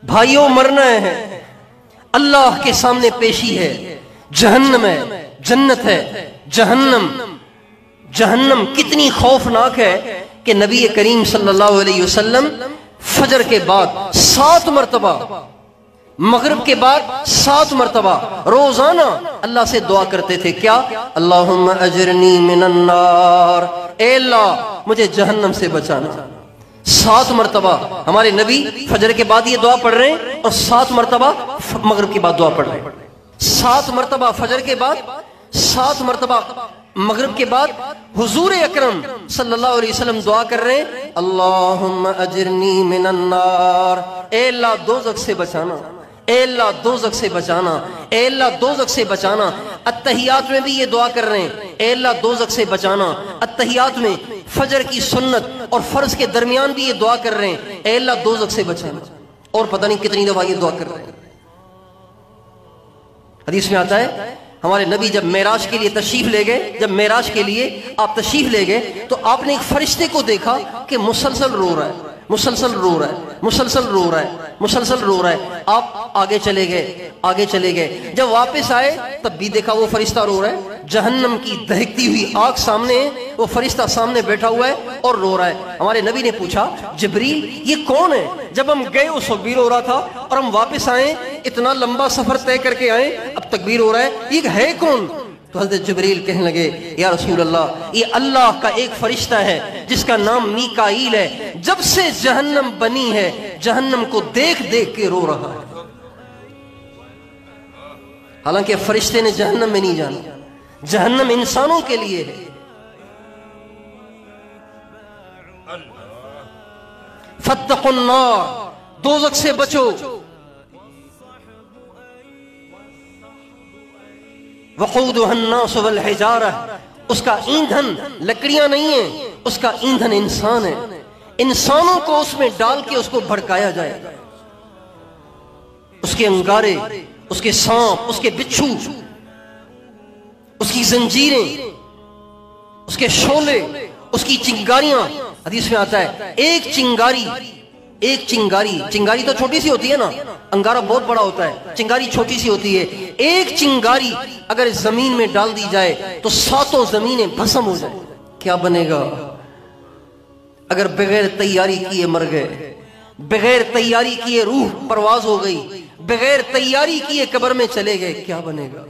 بھائیوں مرنا ہے، اللہ کے سامنے پیشی ہے، جہنم ہے، جنت ہے، جہنم جہنم کتنی خوفناک ہے کہ نبی کریم صلی اللہ علیہ وسلم فجر کے بعد 7 مرتبہ، مغرب کے بعد 7 مرتبہ روزانہ اللہ سے دعا کرتے تھے. کیا؟ اللہم اجرنی من النار، اے اللہ مجھے جہنم سے بچانا. 7 مرتبہ ہمارے نبی فجر کے بعد یہ دعا پڑھ رہے ہیں اور 7 مرتبہ مغرب کے بعد دعا پڑھ رہے ہیں. 7 مرتبہ فجر کے بعد، 7 مرتبہ مغرب کے بعد حضور اکرم صلی اللہ علیہ وسلم دعا کر رہے ہیں اللہم اجرنی من النار، اے اللہ دوزخ سے بچانا، اے اللہ دوزخ سے بچانا، اے اللہ دوزخ سے بچانا. التحیات میں بھی یہ دعا کر رہے ہیں اے اللہ دوزخ سے بچانا. التحیات میں فجر کی سنت اور فرض کے درمیان بھی یہ دعا کر رہے ہیں اے اللہ دوزخ سے بچانا. اور پتہ نہیں کتنی دفعہ یہ دعا کر رہے ہیں. حدیث میں آتا ہے ہمارے نبی جب معراج کے لیے تشریف لے گئے، جب معراج کے لیے آپ تشریف لے گئے تو آپ نے ایک فرشتے کو دیکھا کہ مسلسل رو رہا ہے، مسلسل رو رہا ہے، مسلسل رو رہا ہے، مسلسل رو رہا ہے. آپ آگے چلے گئے، آگے چلے گئے. جب واپس آئے تب بھی دیکھا وہ فرشتہ رو رہا ہے. جہنم کی دہکتی ہوئی آگ سامنے ہے، وہ فرشتہ سامنے بیٹھا ہوا ہے اور رو رہا ہے. ہمارے نبی نے پوچھا جبریل یہ کون ہے؟ جب ہم گئے اس وقت بھی رو رہا تھا اور ہم واپس آئے اتنا لمبا سفر طے کر کے آئے اب تک بھی رو رہا ہے، یہ ہے کون؟ تو حضرت جبریل کہنے لگے یا رسول اللہ یہ اللہ کا ایک فرشتہ ہے جس کا نام میکائیل ہے، جب سے جہنم بنی ہے جہنم کو دیکھ دیکھ کے رو رہا ہے. حالانکہ فرشتے نے جہنم میں نہیں جانا، جہنم انسانوں کے لیے ہے. فاتقوا النار، دوزخ سے بچو. وقودها الناس والحجارہ، اس کا ایندھن لکڑیاں نہیں ہیں، اس کا ایندھن انسان ہے. انسانوں کو اس میں ڈال کے اس کو بھڑکایا جائے. اس کے انگارے، اس کے سانپ، اس کے بچھو، اس کی زنجیریں، اس کے شعلے، اس کی چنگاریاں. حدیث میں آتا ہے ایک چنگاری تو چھوٹی سی ہوتی ہے نا، انگارہ بہت بڑا ہوتا ہے، چنگاری چھوٹی سی ہوتی ہے. ایک چنگاری اگر زمین میں ڈال دی جائے تو 7 زمینیں بھسم ہو جائیں. کیا بنے گا؟ اگر بغیر تیاری کیے مر گئے، بغیر تیاری کیے روح پرواز ہو گئی، بغیر تیاری کیے قبر میں چلے گئے، کیا بنے گا؟